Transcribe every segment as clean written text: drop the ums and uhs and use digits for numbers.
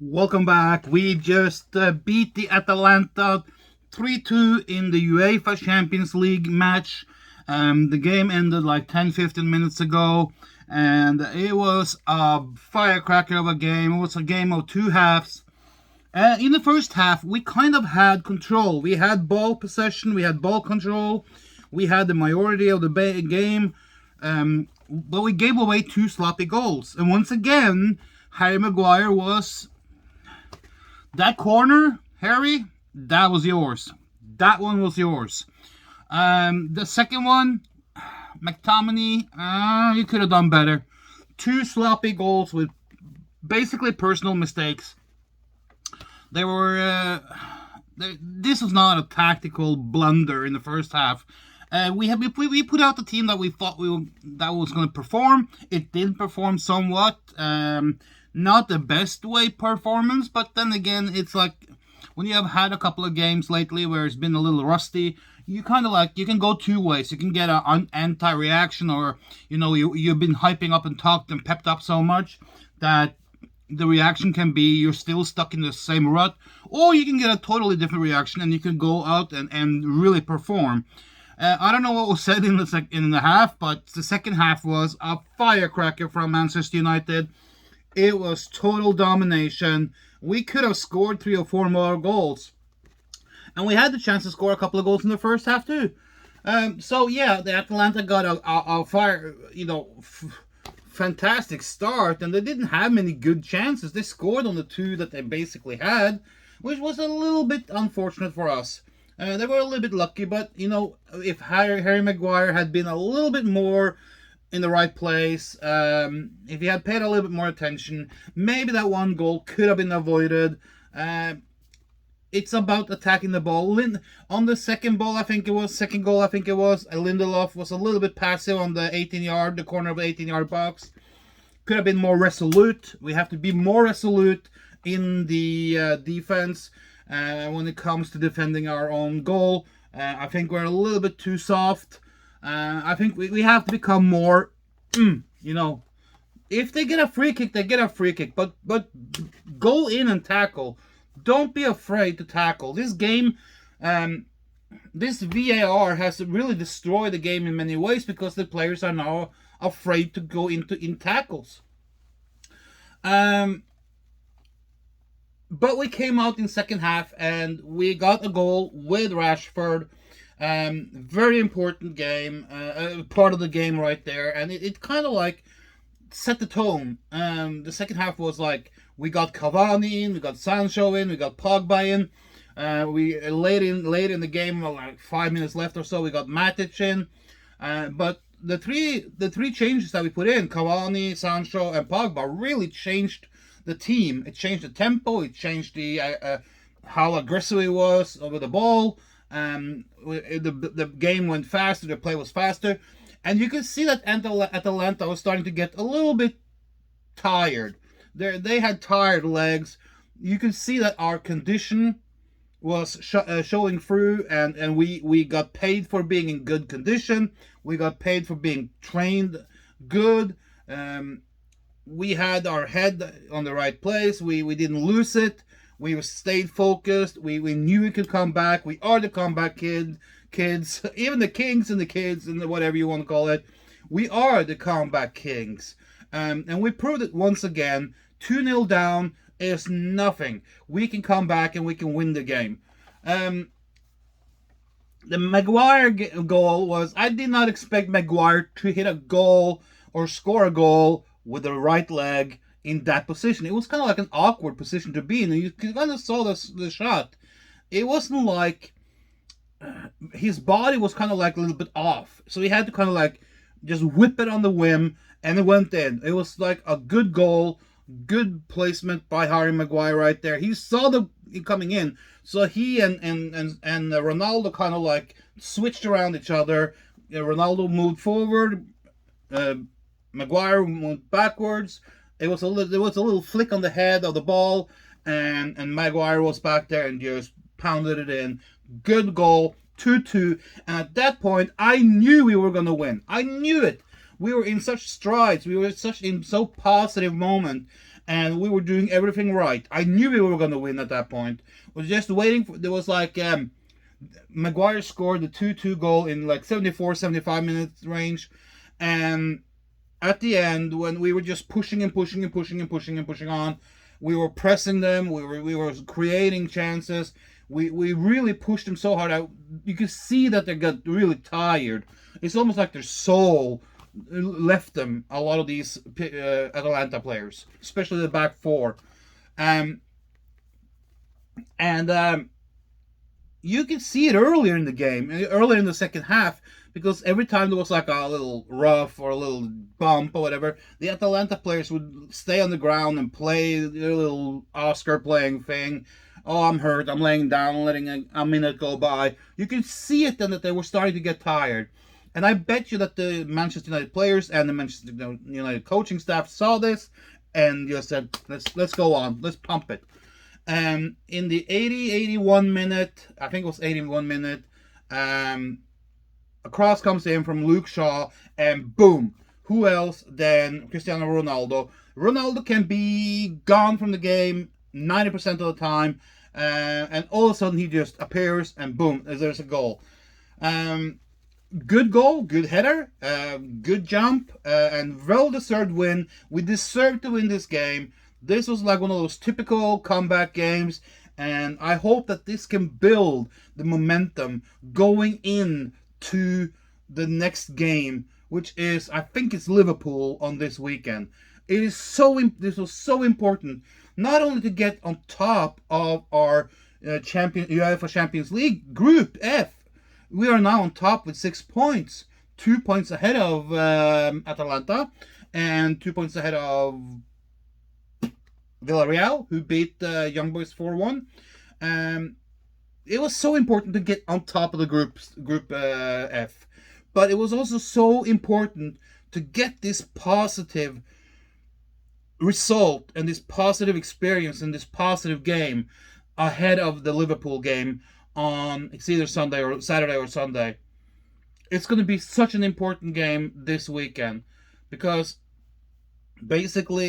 Welcome back. We just beat the Atalanta 3-2 in the UEFA Champions League match. The game ended like 10-15 minutes ago, and it was a firecracker of a game. It was a game of two halves. In the first half, we kind of had control. We had ball possession, we had ball control, we had the majority of the game, but we gave away two sloppy goals. And once again, Harry Maguire was that corner, Harry, that was yours. That one was yours. The second one, McTominay, you could have done better. Two sloppy goals with basically personal mistakes. They were. This was not a tactical blunder in the first half. We put out the team that we thought that was going to perform. It did perform somewhat. Not the best way performance, but then again, it's like when you have had a couple of games lately where it's been a little rusty, you kind of like, you can go two ways. You can get an anti-reaction, or you've been hyping up and talked and pepped up so much that the reaction can be you're still stuck in the same rut, or you can get a totally different reaction and you can go out and really perform. I don't know what was said in the half, but the second half was a firecracker from Manchester United. It was total domination. We could have scored 3 or 4 more goals. And we had the chance to score a couple of goals in the first half too. So yeah, the Atalanta got a fire, fantastic start, and they didn't have many good chances. They scored on the 2 that they basically had, which was a little bit unfortunate for us. They were a little bit lucky, but if Harry Maguire had been a little bit more in the right place, if he had paid a little bit more attention, maybe that one goal could have been avoided. It's about attacking the ball. On the second goal, I think it was, Lindelof was a little bit passive on the corner of the 18-yard box. Could have been more resolute. We have to be more resolute in the defense when it comes to defending our own goal. I think we're a little bit too soft. I think we have to become more, if they get a free kick, they get a free kick. But go in and tackle. Don't be afraid to tackle. This game, this VAR has really destroyed the game in many ways because the players are now afraid to go in tackles. But we came out in second half and we got a goal with Rashford. Very important game, part of the game right there, and it kind of like set the tone. The second half was like we got Cavani in, we got Sancho in, we got Pogba in. We late in the game, like 5 minutes left or so, we got Matic in. But the three changes that we put in, Cavani, Sancho, and Pogba, really changed the team. It changed the tempo. It changed the how aggressive it was with the ball. The game went faster. The play was faster, and you could see that Atalanta was starting to get a little bit tired. They had tired legs. You could see that our condition was showing through, and we got paid for being in good condition. We got paid for being trained good. We had our head on the right place. We didn't lose it. We stayed focused. We knew we could come back. We are the comeback kids. Even the kings and the kids and whatever you want to call it. We are the comeback kings. And we proved it once again. 2-0 down is nothing. We can come back and we can win the game. The Maguire goal was... I did not expect Maguire to hit a goal or score a goal with the right leg in that position. It was kind of like an awkward position to be in. You kind of saw the shot. It wasn't like his body was kind of like a little bit off, so he had to kind of like just whip it on the whim, and it went in. It was like a good goal, good placement by Harry Maguire right there. He saw it coming in, so he and Ronaldo kind of like switched around each other. Ronaldo moved forward. Maguire moved backwards. There was a little flick on the head of the ball, and Maguire was back there and just pounded it in. Good goal, 2-2. And at that point, I knew we were going to win. I knew it. We were in such strides. We were in so positive moment. and we were doing everything right. I knew we were going to win at that point. I was just waiting for, there was like Maguire scored the 2-2 goal in like 74, 75 minutes range, and at the end, when we were just pushing and pushing and pushing and pushing and pushing on, we were pressing them. We were creating chances. We really pushed them so hard. You could see that they got really tired. It's almost like their soul left them. A lot of these Atalanta players, especially the back four, um, and you can see it earlier in the game, earlier in the second half, because every time there was like a little rough or a little bump or whatever, the Atalanta players would stay on the ground and play their little Oscar playing thing. Oh, I'm hurt. I'm laying down, letting a minute go by. You can see it then that they were starting to get tired. And I bet you that the Manchester United players and the Manchester United coaching staff saw this and just said, let's go on. Let's pump it. In the 81 minute, I think it was 81 minute, a cross comes in from Luke Shaw, and boom, who else than Cristiano Ronaldo? Ronaldo can be gone from the game 90% of the time, and all of a sudden he just appears, and boom, there's a goal. Good goal, good header, good jump, and well-deserved win. We deserved to win this game. This was like one of those typical comeback games, and I hope that this can build the momentum going in to the next game, which is, I think it's Liverpool on this weekend. It is this was so important, not only to get on top of our UEFA Champions League Group F. We are now on top with 6 points, 2 points ahead of Atalanta, and 2 points ahead of Villarreal, who beat Young Boys 4-1. It was so important to get on top of the group F, but it was also so important to get this positive result and this positive experience and this positive game ahead of the Liverpool game on, it's either Sunday or Saturday or Sunday. It's going to be such an important game this weekend, because basically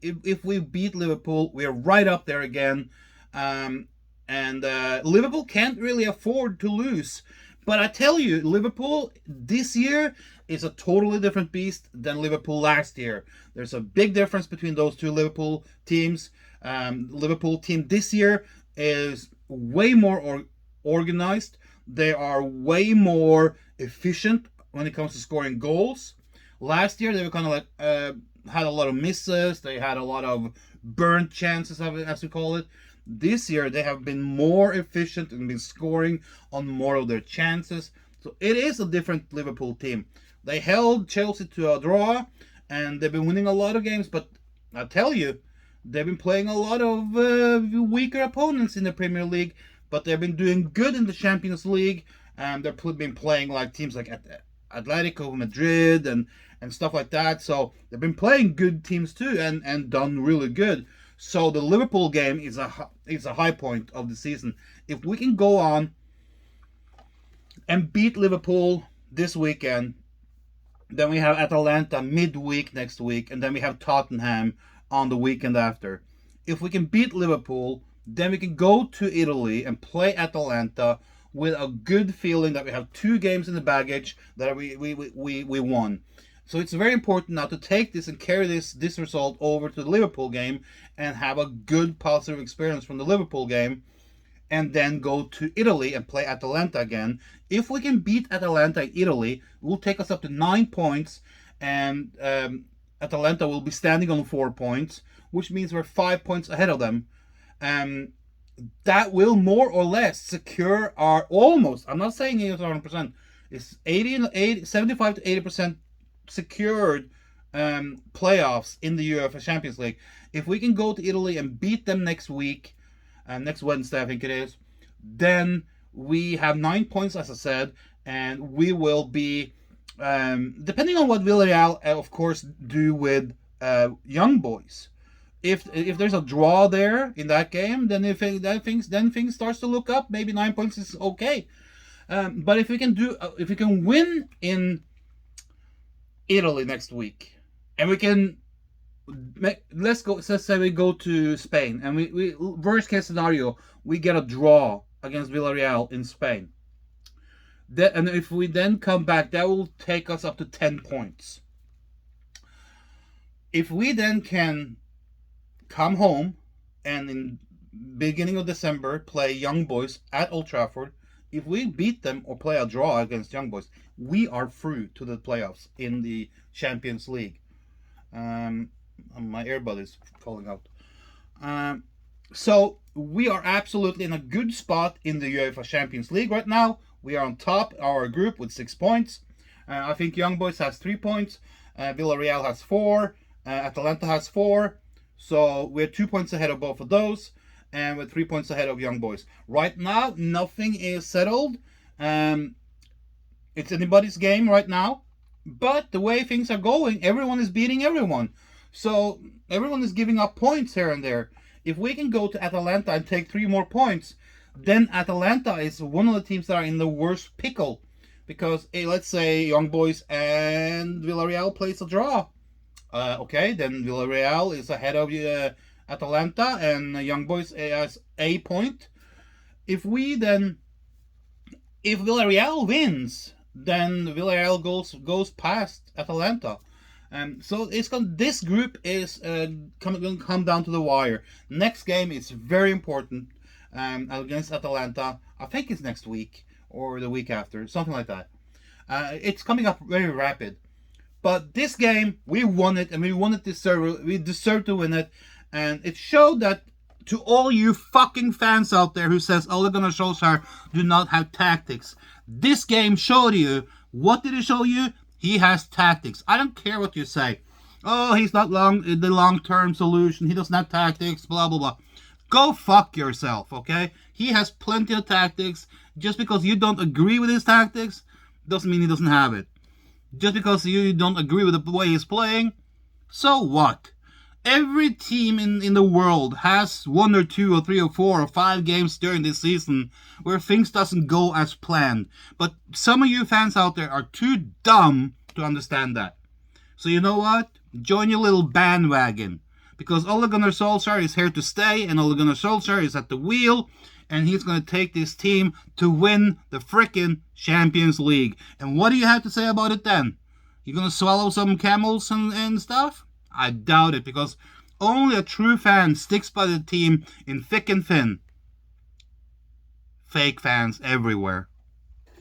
if we beat Liverpool, we're right up there again. And Liverpool can't really afford to lose. But I tell you, Liverpool this year is a totally different beast than Liverpool last year. There's a big difference between those two Liverpool teams. Liverpool team this year is way more organized. They are way more efficient when it comes to scoring goals. Last year, they were kind of like had a lot of misses. They had a lot of burnt chances, as we call it. This year, they have been more efficient and been scoring on more of their chances. So it is a different Liverpool team. They held Chelsea to a draw, and they've been winning a lot of games. But I tell you, they've been playing a lot of weaker opponents in the Premier League. But they've been doing good in the Champions League. And they've been playing like teams like Atletico Madrid and stuff like that. So they've been playing good teams too, and done really good. So the Liverpool game is a high point of the season. If we can go on and beat Liverpool this weekend, then we have Atalanta midweek next week, and then we have Tottenham on the weekend after. If we can beat Liverpool, then we can go to Italy and play Atalanta with a good feeling that we have 2 games in the baggage that we won. So it's very important now to take this and carry this result over to the Liverpool game and have a good positive experience from the Liverpool game, and then go to Italy and play Atalanta again. If we can beat Atalanta in Italy, it will take us up to 9 points, and Atalanta will be standing on 4 points, which means we're 5 points ahead of them. That will more or less secure our almost, I'm not saying 80%, it's 75 to 80% secured playoffs in the UEFA Champions League. If we can go to Italy and beat them next week, next Wednesday I think it is, then we have 9 points, as I said, and we will be, depending on what Villarreal, of course, do with Young Boys. If there's a draw there in that game, then things starts to look up. Maybe 9 points is okay. But if we can win in Italy next week, and we can let's go. Let's say we go to Spain, and we worst case scenario, we get a draw against Villarreal in Spain. And if we then come back, that will take us up to 10 points. If we then can come home and in beginning of December play Young Boys at Old Trafford, if we beat them or play a draw against Young Boys, we are through to the playoffs in the Champions League. My earbud is falling out. So we are absolutely in a good spot in the UEFA Champions League right now. We are on top of our group with 6 points. I think Young Boys has 3 points. Villarreal has 4. Atalanta has 4. So we're 2 points ahead of both of those. And we're 3 points ahead of Young Boys. Right now, nothing is settled. It's anybody's game right now. But the way things are going, everyone is beating everyone. So everyone is giving up points here and there. If we can go to Atalanta and take 3 more points, then Atalanta is one of the teams that are in the worst pickle. Because, let's say Young Boys and Villarreal plays a draw. Okay, then Villarreal is ahead of Atalanta, and Young Boys has a point. If Villarreal wins, then Villarreal goes past Atalanta. So this group is going to come down to the wire. Next game is very important against Atalanta. I think it's next week or the week after, something like that. It's coming up very rapid. But this game, we won it, and we won it we deserve to win it. And it showed that to all you fucking fans out there who says Ole Gunnar Solskjaer do not have tactics. This game showed you. What did it show you? He has tactics. I don't care what you say. Oh, he's not the long-term solution. He doesn't have tactics, blah, blah, blah. Go fuck yourself, okay? He has plenty of tactics. Just because you don't agree with his tactics doesn't mean he doesn't have it. Just because you don't agree with the way he's playing, so what? Every team in the world has 1 or 2 or 3 or 4 or 5 games during this season where things doesn't go as planned. But some of you fans out there are too dumb to understand that. So you know what? Join your little bandwagon. Because Ole Gunnar Solskjaer is here to stay, and Ole Gunnar Solskjaer is at the wheel, and he's going to take this team to win the frickin' Champions League. And what do you have to say about it then? You going to swallow some camels and stuff? I doubt it, because only a true fan sticks by the team in thick and thin. Fake fans everywhere.